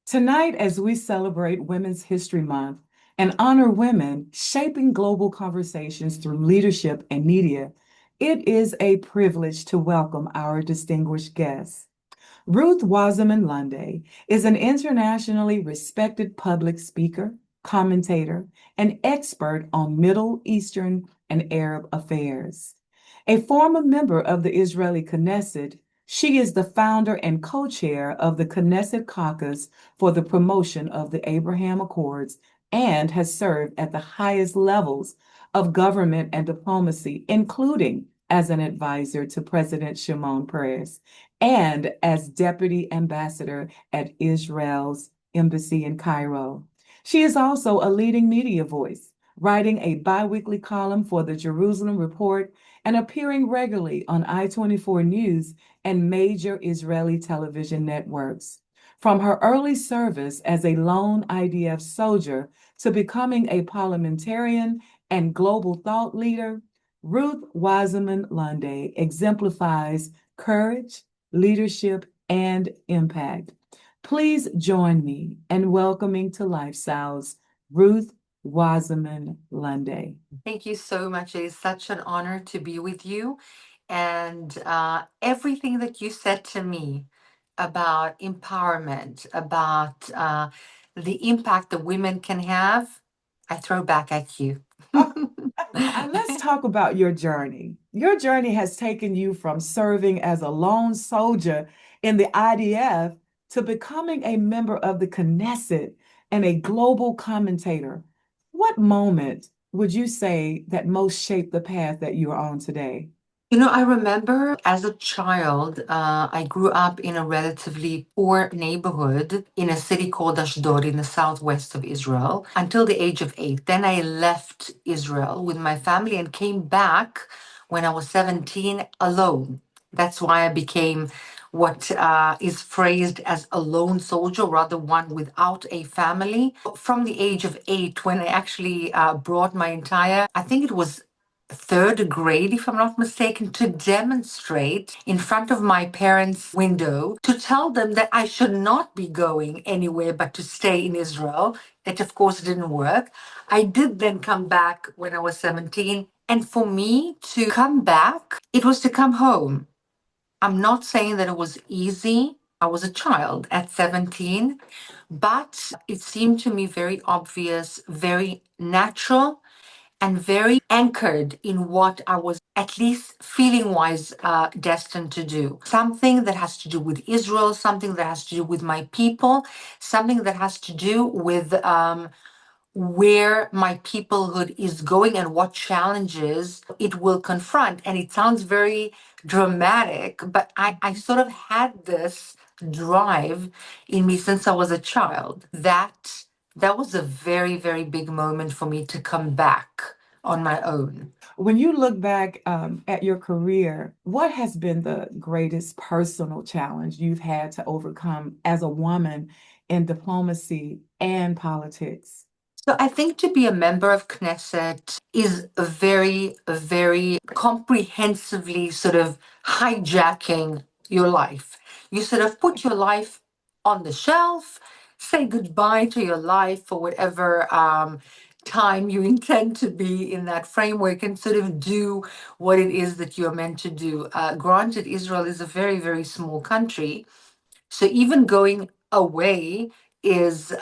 Tonight, as we celebrate Women's History Month and honor women shaping global conversations through leadership and media, it is a privilege to welcome our distinguished guests. Ruth Wasserman Lande is an internationally respected public speaker, commentator, and expert on Middle Eastern and Arab affairs. A former member of the Israeli Knesset, she is the founder and co-chair of the Knesset Caucus for the Promotion of the Abraham Accords and has served at the highest levels of government and diplomacy, including as an advisor to President Shimon Peres and as deputy ambassador at Israel's embassy in Cairo. She is also a leading media voice, writing a biweekly column for the Jerusalem Report and appearing regularly on I-24 News and major Israeli television networks. From her early service as a lone IDF soldier to becoming a parliamentarian and global thought leader, Ruth Wasserman Lande exemplifies courage, leadership, and impact. Please join me in welcoming to Lifestyles Ruth Wasserman Lande. Thank you so much. It is such an honor to be with you. And everything that you said to me about empowerment, about the impact that women can have, I throw back at you. Let's talk about your journey. Your journey has taken you from serving as a lone soldier in the IDF to becoming a member of the Knesset and a global commentator. What moment would you say that most shaped the path that you are on today? I remember as a child, I grew up in a relatively poor neighborhood in a city called Ashdod in the southwest of Israel until the age of 8. Then I left Israel with my family and came back when I was 17 alone. That's why I became what is phrased as a lone soldier, rather one without a family. From the age of 8, when I actually brought my entire, I think it was third grade, if I'm not mistaken, to demonstrate in front of my parents' window to tell them that I should not be going anywhere but to stay in Israel. It, of course, didn't work. I did then come back when I was 17. And for me to come back, it was to come home. I'm not saying that it was easy. I was a child at 17, but it seemed to me very obvious, very natural and very anchored in what I was, at least feeling wise, destined to do. Something that has to do with Israel, something that has to do with my people, something that has to do with where my peoplehood is going and what challenges it will confront. And it sounds very dramatic, but I sort of had this drive in me since I was a child. That was a very, very big moment for me to come back on my own. When you look back at your career, what has been the greatest personal challenge you've had to overcome as a woman in diplomacy and politics? So I think to be a member of Knesset is a very, very comprehensively sort of hijacking your life. You sort of put your life on the shelf, say goodbye to your life for whatever time you intend to be in that framework and sort of do what it is that you're meant to do. Granted, Israel is a very, very small country. So even going away is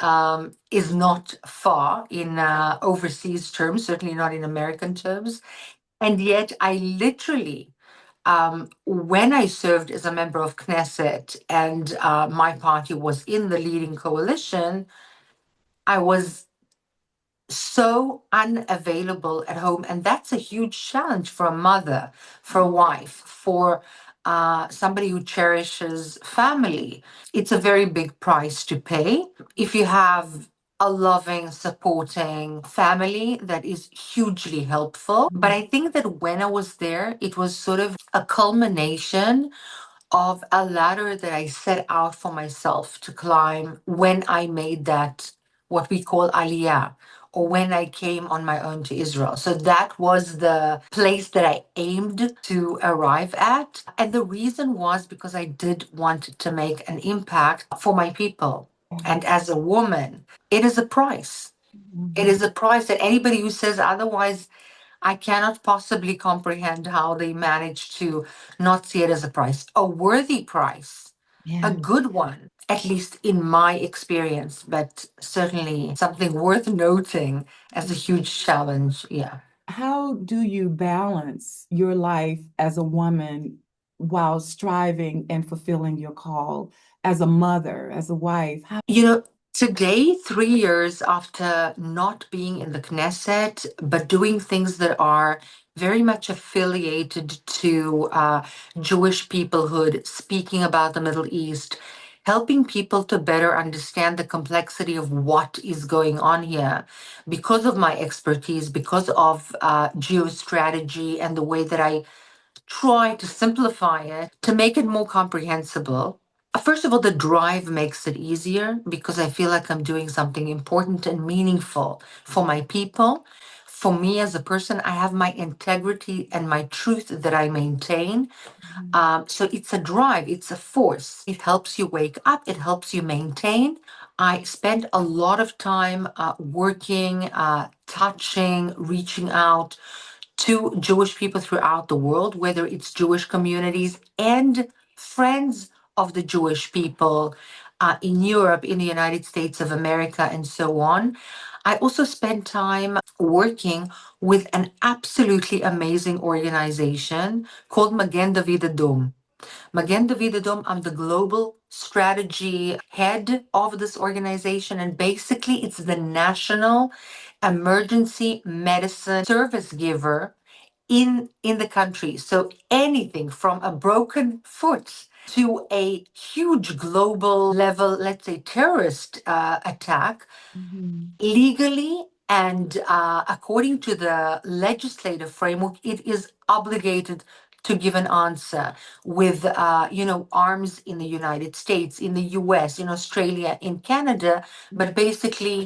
not far in overseas terms, certainly not in American terms. And yet, I literally, when I served as a member of Knesset and my party was in the leading coalition, I was so unavailable at home. And that's a huge challenge for a mother, for a wife, for somebody who cherishes family. It's a very big price to pay. If you have a loving, supporting family, that is hugely helpful. But I think that when I was there, it was sort of a culmination of a ladder that I set out for myself to climb when I made that, what we call aliyah, or when I came on my own to Israel. So that was the place that I aimed to arrive at. And the reason was because I did want to make an impact for my people. And as a woman, it is a price. It Mhm. is a price that anybody who says otherwise, I cannot possibly comprehend how they manage to not see it as a price, a worthy price, a Yeah. good one, at least in my experience, but certainly something worth noting as a huge challenge. Yeah. How do you balance your life as a woman while striving and fulfilling your call as a mother, as a wife? How? You know, today, 3 years after not being in the Knesset, but doing things that are very much affiliated to Jewish peoplehood, speaking about the Middle East, helping people to better understand the complexity of what is going on here, because of my expertise, because of geostrategy and the way that I try to simplify it to make it more comprehensible. First of all, the drive makes it easier because I feel like I'm doing something important and meaningful for my people. For me as a person, I have my integrity and my truth that I maintain. So it's a drive, it's a force. It helps you wake up, it helps you maintain. I spend a lot of time working, touching, reaching out to Jewish people throughout the world, whether it's Jewish communities and friends of the Jewish people in Europe, in the United States of America, and so on. I also spend time working with an absolutely amazing organization called Magen David Adom. Magen David Adom, I'm the global strategy head of this organization, and basically it's the national emergency medicine service giver in the country. So anything from a broken foot to a huge global level, let's say terrorist attack, Mhm. legally and according to the legislative framework, it is obligated to give an answer with, arms in the United States, in the US, in Australia, in Canada, but basically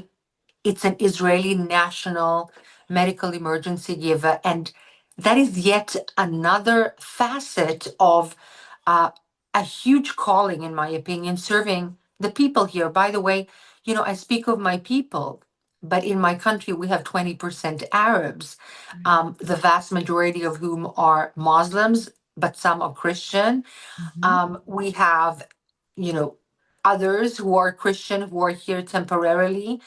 it's an Israeli national medical emergency giver. And that is yet another facet of uh, a huge calling, in my opinion, serving the people here. By the way, I speak of my people, but in my country, we have 20% Arabs, the vast majority of whom are Muslims, but some are Christian. Mhm. We have, you know, others who are Christian who are here temporarily,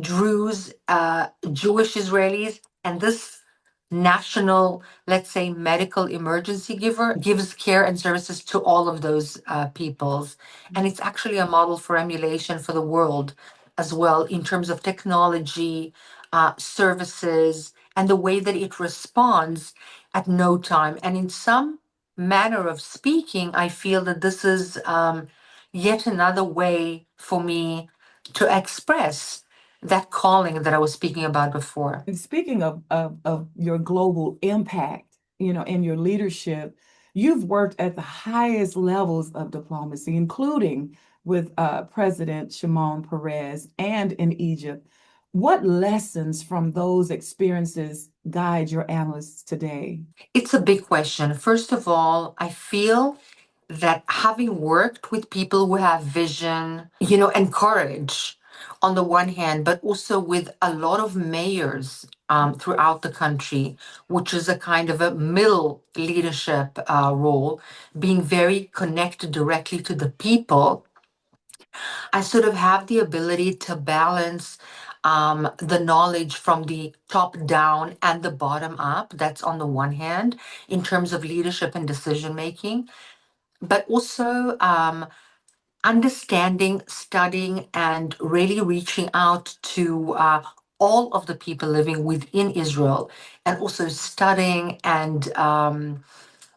Druze, Jewish Israelis, and this national, let's say, medical emergency giver gives care and services to all of those peoples. And it's actually a model for emulation for the world as well in terms of technology, services, and the way that it responds at no time. And in some manner of speaking, I feel that this is yet another way for me to express that calling that I was speaking about before. And speaking of your global impact, and your leadership, you've worked at the highest levels of diplomacy, including with President Shimon Peres and in Egypt. What lessons from those experiences guide your analysts today? It's a big question. First of all, I feel that having worked with people who have vision, and courage on the one hand, but also with a lot of mayors throughout the country, which is a kind of a middle leadership role, being very connected directly to the people, I sort of have the ability to balance the knowledge from the top down and the bottom up. That's on the one hand, in terms of leadership and decision making, but also understanding, studying, and really reaching out to all of the people living within Israel, and also studying and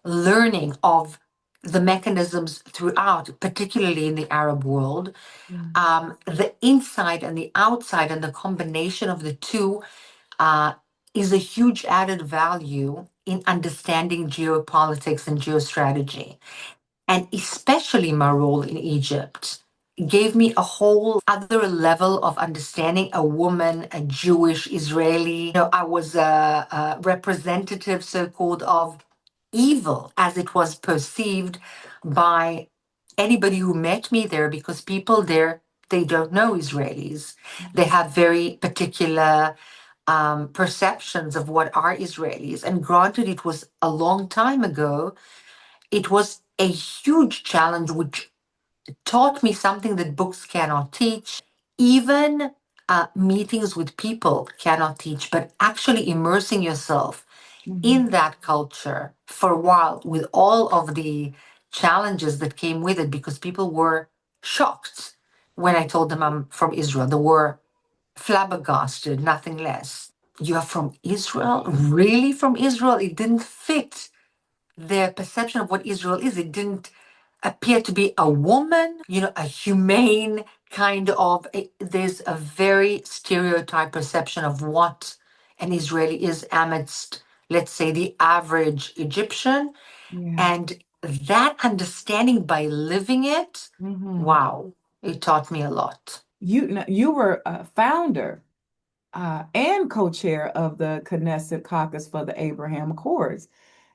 learning of the mechanisms throughout, particularly in the Arab world, the inside and the outside, and the combination of the two uh, is a huge added value in understanding geopolitics and geostrategy. And especially my role in Egypt gave me a whole other level of understanding a woman, a Jewish Israeli. I was a representative, so called, of evil as it was perceived by anybody who met me there, because people there they don't know Israelis. They have very particular perceptions of what are Israelis. And granted, it was a long time ago, it was a huge challenge which taught me something that books cannot teach. Even meetings with people cannot teach, but actually immersing yourself Mhm. in that culture for a while with all of the challenges that came with it, because people were shocked when I told them I'm from Israel. They were flabbergasted, nothing less. You are from Israel? Really from Israel? It didn't fit their perception of what Israel is. It didn't appear to be a woman, a humane kind of, there's a very stereotyped perception of what an Israeli is amidst, let's say, the average Egyptian. Yeah. And that understanding by living it, Mhm. wow, it taught me a lot. You were a founder and co-chair of the Knesset Caucus for the Abraham Accords.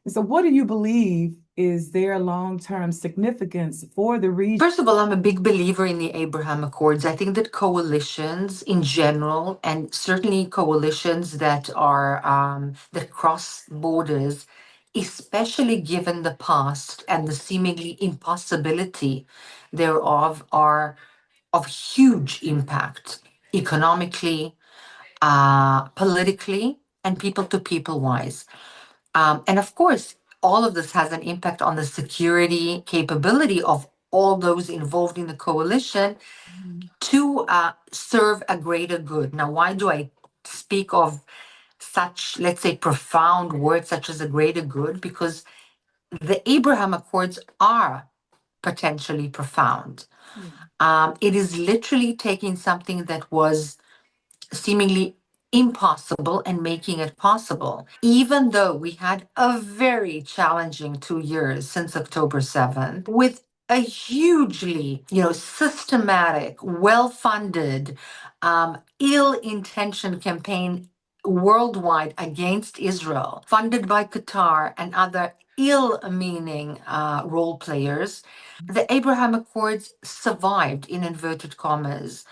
And so, what do you believe is their long-term significance for the region? First of all, I'm a big believer in the Abraham Accords. I think that coalitions in general, and certainly coalitions that are that cross borders, especially given the past and the seemingly impossibility thereof, are of huge impact economically, politically, and people to people wise. And of course, all of this has an impact on the security capability of all those involved in the coalition Mhm. to serve a greater good. Now, why do I speak of such, let's say, profound words such as a greater good? Because the Abraham Accords are potentially profound. Yeah. It is literally taking something that was seemingly impossible and making it possible, even though we had a very challenging 2 years since October 7th with a hugely, systematic, well-funded, ill-intentioned campaign worldwide against Israel, funded by Qatar and other ill-meaning role players. The Abraham Accords survived, in inverted commas.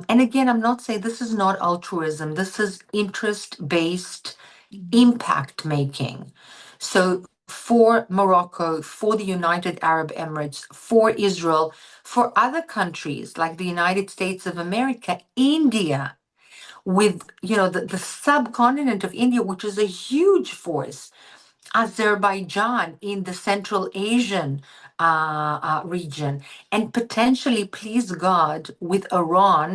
And again, I'm not saying this is not altruism, this is interest based Mhm. impact making. So, for Morocco, for the United Arab Emirates, for Israel, for other countries like the United States of America, India, with the subcontinent of India, which is a huge force, Azerbaijan in the Central Asian region, and potentially, please God, with Iran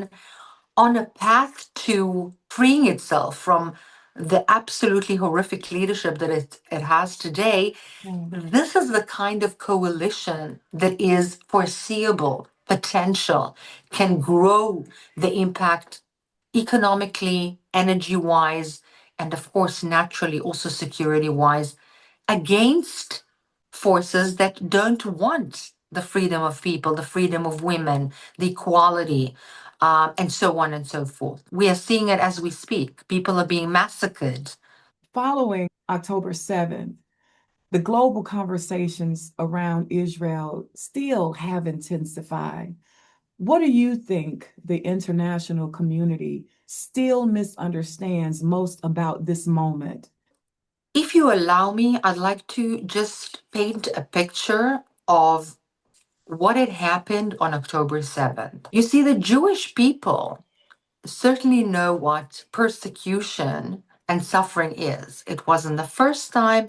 on a path to freeing itself from the absolutely horrific leadership that it has today. Yeah. This is the kind of coalition that is foreseeable, potential, can grow the impact economically, energy wise, and of course, naturally, also security wise, against forces that don't want the freedom of people, the freedom of women, the equality, and so on and so forth. We are seeing it as we speak. People are being massacred. Following October 7th, the global conversations around Israel still have intensified. What do you think the international community still misunderstands most about this moment? If you allow me, I'd like to just paint a picture of what had happened on October 7th. You see, the Jewish people certainly know what persecution and suffering is. It wasn't the first time,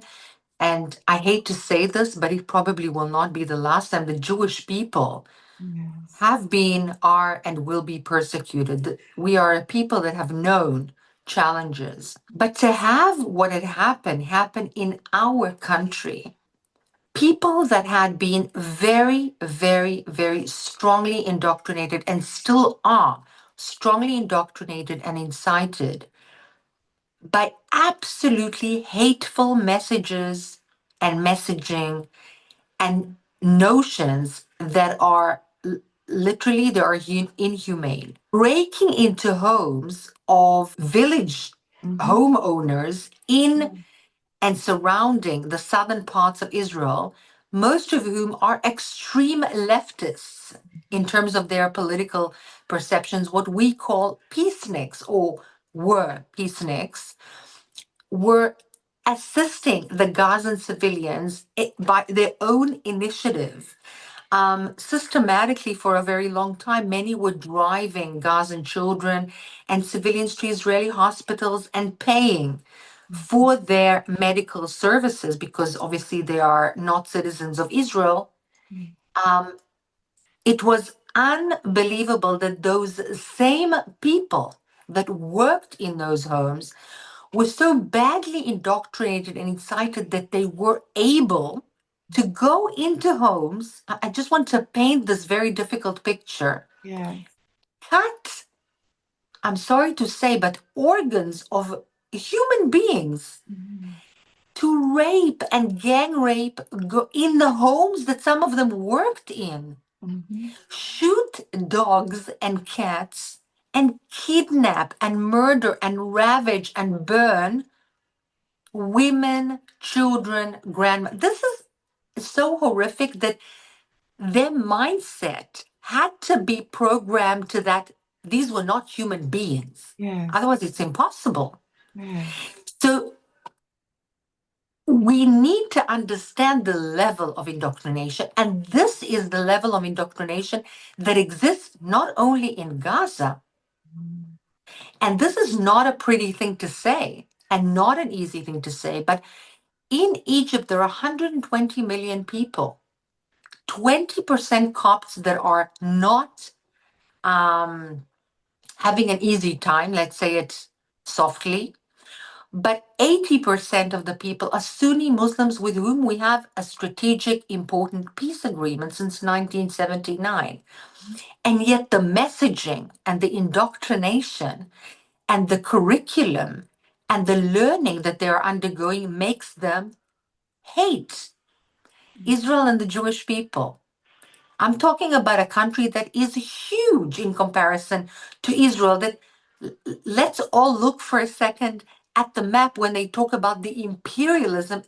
and I hate to say this, but it probably will not be the last time the Jewish people Yes. have been, are, and will be persecuted. We are a people that have known challenges. But to have what had happened happen in our country, people that had been very, very, very strongly indoctrinated and still are strongly indoctrinated and incited by absolutely hateful messages and messaging and notions that are literally they are inhumane, breaking into homes of village Mhm. homeowners in and surrounding the southern parts of Israel, most of whom are extreme leftists in terms of their political perceptions, what we call peaceniks or were peaceniks, were assisting the Gazan civilians by their own initiative. Systematically, for a very long time, many were driving Gazan children and civilians to Israeli hospitals and paying for their medical services because obviously they are not citizens of Israel. Um, it was unbelievable that those same people that worked in those homes were so badly indoctrinated and incited that they were able to go into homes. I just want to paint this very difficult picture. Yes. Cut, I'm sorry to say, but organs of human beings to rape and gang rape in the homes that some of them worked in, shoot dogs and cats, and kidnap and murder and ravage and burn women, children, grandma. This is so horrific that their mindset had to be programmed to that these were not human beings. Yes. Otherwise, it's impossible. Yes. So we need to understand the level of indoctrination. And this is the level of indoctrination that exists not only in Gaza. And this is not a pretty thing to say and not an easy thing to say, but in Egypt, there are 120 million people, 20% Copts that are not having an easy time, let's say it softly, but 80% of the people are Sunni Muslims with whom we have a strategic, important peace agreement since 1979. And yet the messaging and the indoctrination and the curriculum and the learning that they're undergoing makes them hate Israel and the Jewish people. I'm talking about a country that is huge in comparison to Israel. That let's all look for a second at the map when they talk about the imperialism.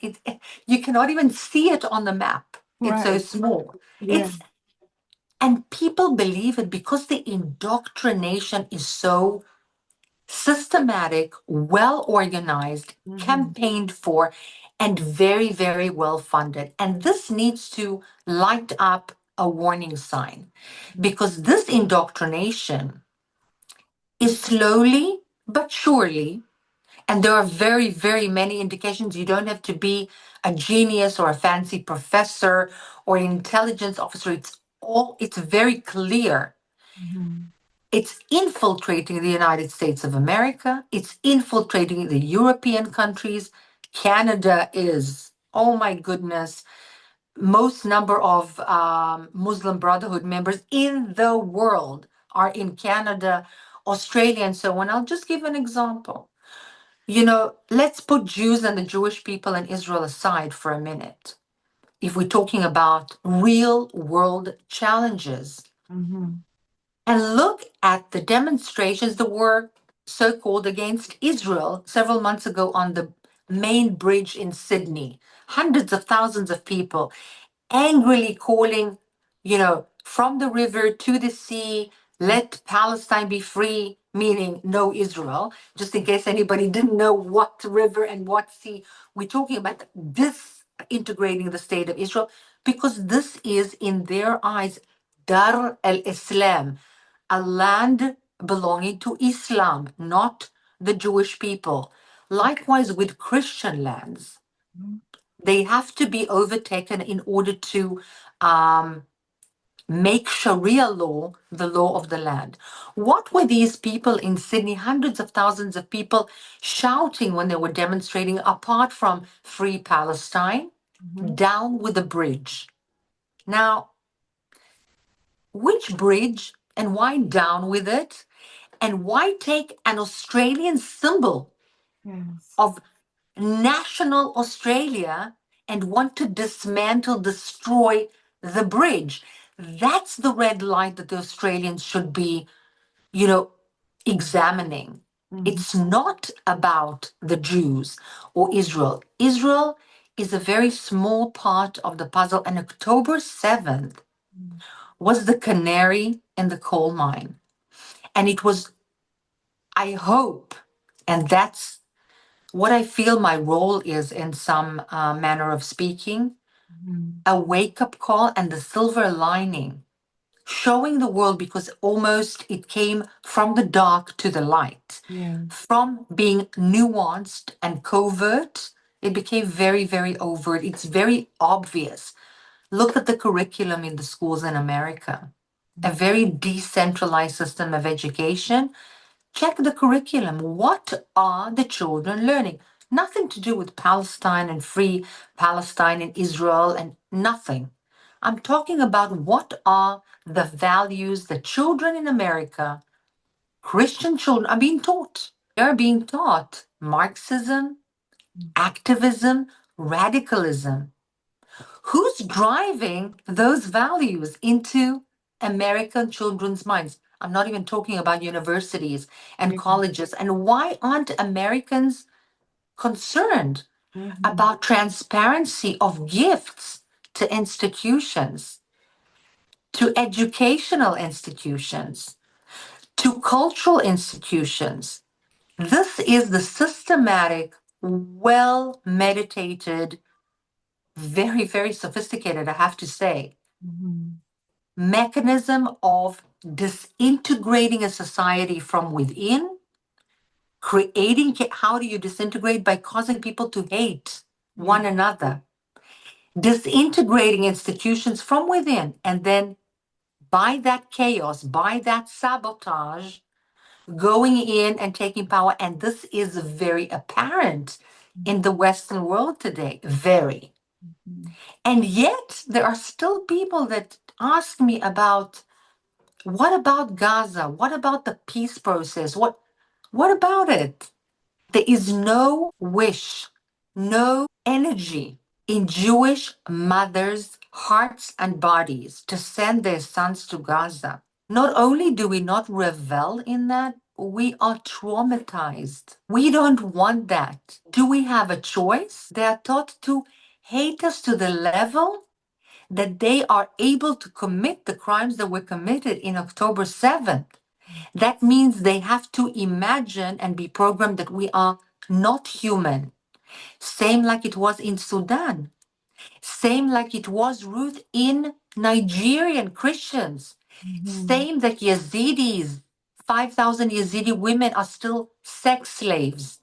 You cannot even see it on the map. It's so Right. small. Yeah. And people believe it because the indoctrination is so systematic, well organized, campaigned for, and very, very well funded. And this needs to light up a warning sign because this indoctrination is slowly but surely, and there are very, very many indications. You don't have to be a genius or a fancy professor or an intelligence officer. It's very clear. It's infiltrating the United States of America. It's infiltrating the European countries. Canada is, oh my goodness, most number of Muslim Brotherhood members in the world are in Canada, Australia, and so on. I'll just give an example. Let's put Jews and the Jewish people in Israel aside for a minute. If we're talking about real world challenges, and look at the demonstrations that were so-called against Israel several months ago on the main bridge in Sydney. Hundreds of thousands of people angrily calling, from the river to the sea, let Palestine be free, meaning no Israel. Just in case anybody didn't know what river and what sea, we're talking about disintegrating the state of Israel because this is, in their eyes, Dar al-Islam, a land belonging to Islam, not the Jewish people. Likewise with Christian lands. They have to be overtaken in order to make Sharia law the law of the land. What were these people in Sydney, hundreds of thousands of people, shouting when they were demonstrating, apart from Free Palestine? Down with the bridge. Now, which bridge and why down with it? And why take an Australian symbol of national Australia and want to dismantle, destroy the bridge? That's the red light that the Australians should be, examining. It's not about the Jews or Israel. Israel is a very small part of the puzzle. And October 7th was the canary in the coal mine. And it was, I hope, and that's what I feel my role is in some manner of speaking, a wake up call and the silver lining, showing the world because almost it came from the dark to the light. Yeah. From being nuanced and covert, it became very, very overt. It's very obvious. Look at the curriculum in the schools in America, a very decentralized system of education. Check the curriculum. What are the children learning? Nothing to do with Palestine and free Palestine and Israel and nothing. I'm talking about what are the values that children in America, Christian children, are being taught. They're being taught Marxism, activism, radicalism. Who's driving those values into American children's minds? I'm not even talking about universities and colleges. And why aren't Americans concerned about transparency of gifts to institutions, to educational institutions, to cultural institutions? This is the systematic, well meditated, very, very sophisticated, I have to say, mechanism of disintegrating a society from within, creating, how do you disintegrate? By causing people to hate one another, disintegrating institutions from within, and then by that chaos, by that sabotage, going in and taking power. And this is very apparent in the Western world today, very. And yet, there are still people that ask me about what about Gaza? What about the peace process? What about it? There is no wish, no energy in Jewish mothers' hearts and bodies to send their sons to Gaza. Not only do we not revel in that, we are traumatized. We don't want that. Do we have a choice? They are taught to hate us to the level that they are able to commit the crimes that were committed in October 7th. That means they have to imagine and be programmed that we are not human. Same like it was in Sudan. Same like it was, Ruth, in Nigerian Christians. Same that Yazidis, 5,000 Yazidi women are still sex slaves.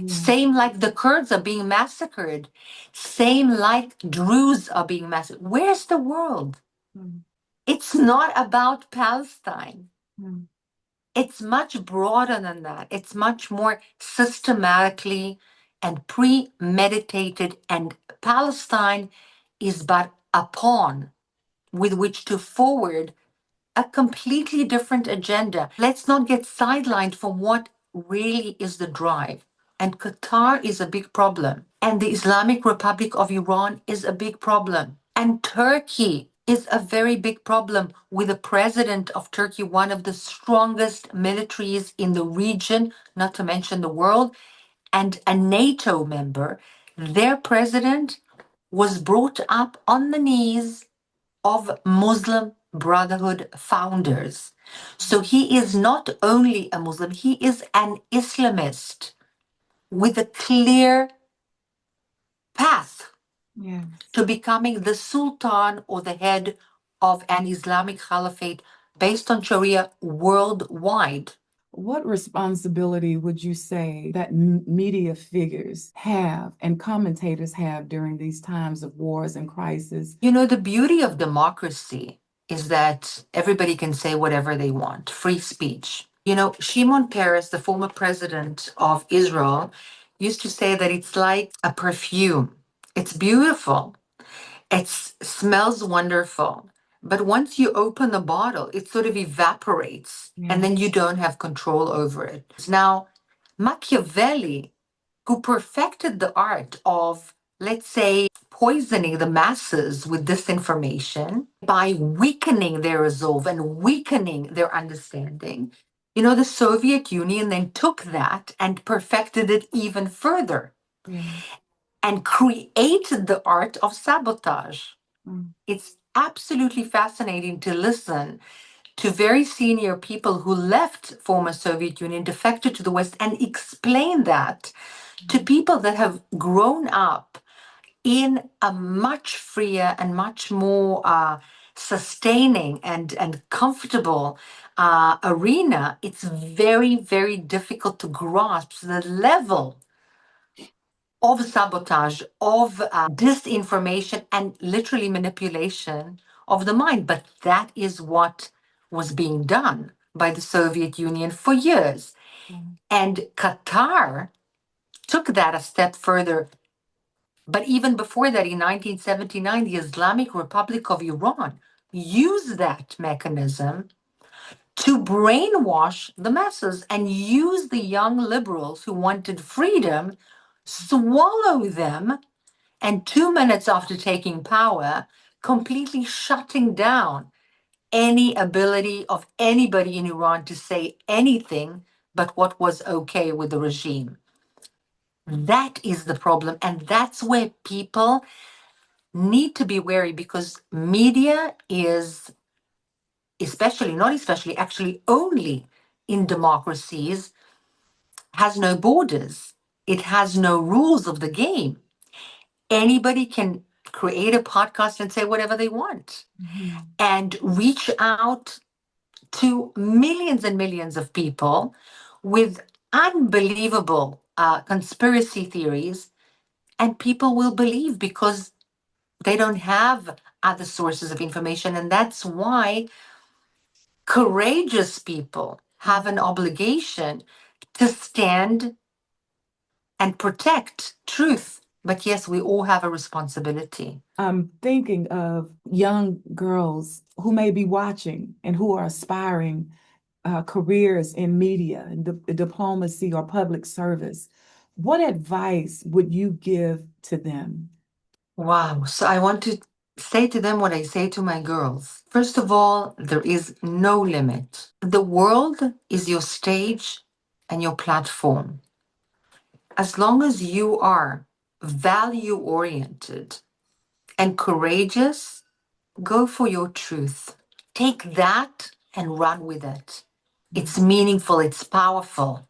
Same like the Kurds are being massacred. Same like Druze are being massacred. Where's the world? It's not about Palestine. It's much broader than that. It's much more systematically and premeditated. And Palestine is but a pawn with which to forward a completely different agenda. Let's not get sidelined from what really is the drive. And Qatar is a big problem. And the Islamic Republic of Iran is a big problem. And Turkey is a very big problem with the president of Turkey, one of the strongest militaries in the region, not to mention the world, and a NATO member. Their president was brought up on the knees of Muslim Brotherhood founders. So he is not only a Muslim, he is an Islamist with a clear path to becoming the Sultan or the head of an Islamic caliphate based on Sharia worldwide. What responsibility would you say that media figures have and commentators have during these times of wars and crisis? You know, the beauty of democracy is that everybody can say whatever they want, free speech. You know, Shimon Peres, the former president of Israel, used to say that it's like a perfume. It's beautiful. It smells wonderful. But once you open the bottle, it sort of evaporates and then you don't have control over it. Now, Machiavelli, who perfected the art of, let's say, poisoning the masses with disinformation by weakening their resolve and weakening their understanding, you know, the Soviet Union then took that and perfected it even further and created the art of sabotage. It's absolutely fascinating to listen to very senior people who left former Soviet Union, defected to the West, and explain that to people that have grown up in a much freer and much more sustaining and comfortable arena. It's very, very difficult to grasp the level of sabotage, of disinformation, and literally manipulation of the mind. But that is what was being done by the Soviet Union for years. And Qatar took that a step further. But even before that, in 1979, the Islamic Republic of Iran used that mechanism to brainwash the masses and use the young liberals who wanted freedom, swallow them, and 2 minutes after taking power, completely shutting down any ability of anybody in Iran to say anything but what was okay with the regime. That is the problem. And that's where people need to be wary, because media is, not especially, actually only in democracies, has no borders. It has no rules of the game. Anybody can create a podcast and say whatever they want and reach out to millions and millions of people with unbelievable conspiracy theories, and people will believe because they don't have other sources of information. And that's why courageous people have an obligation to stand and protect truth. But yes, we all have a responsibility. I'm thinking of young girls who may be watching and who are aspiring careers in media and diplomacy or public service. What advice would you give to them? Wow. So I want to say to them what I say to my girls. First of all, there is no limit. The world is your stage and your platform. As long as you are value oriented and courageous, go for your truth. Take that and run with it. It's meaningful, it's powerful.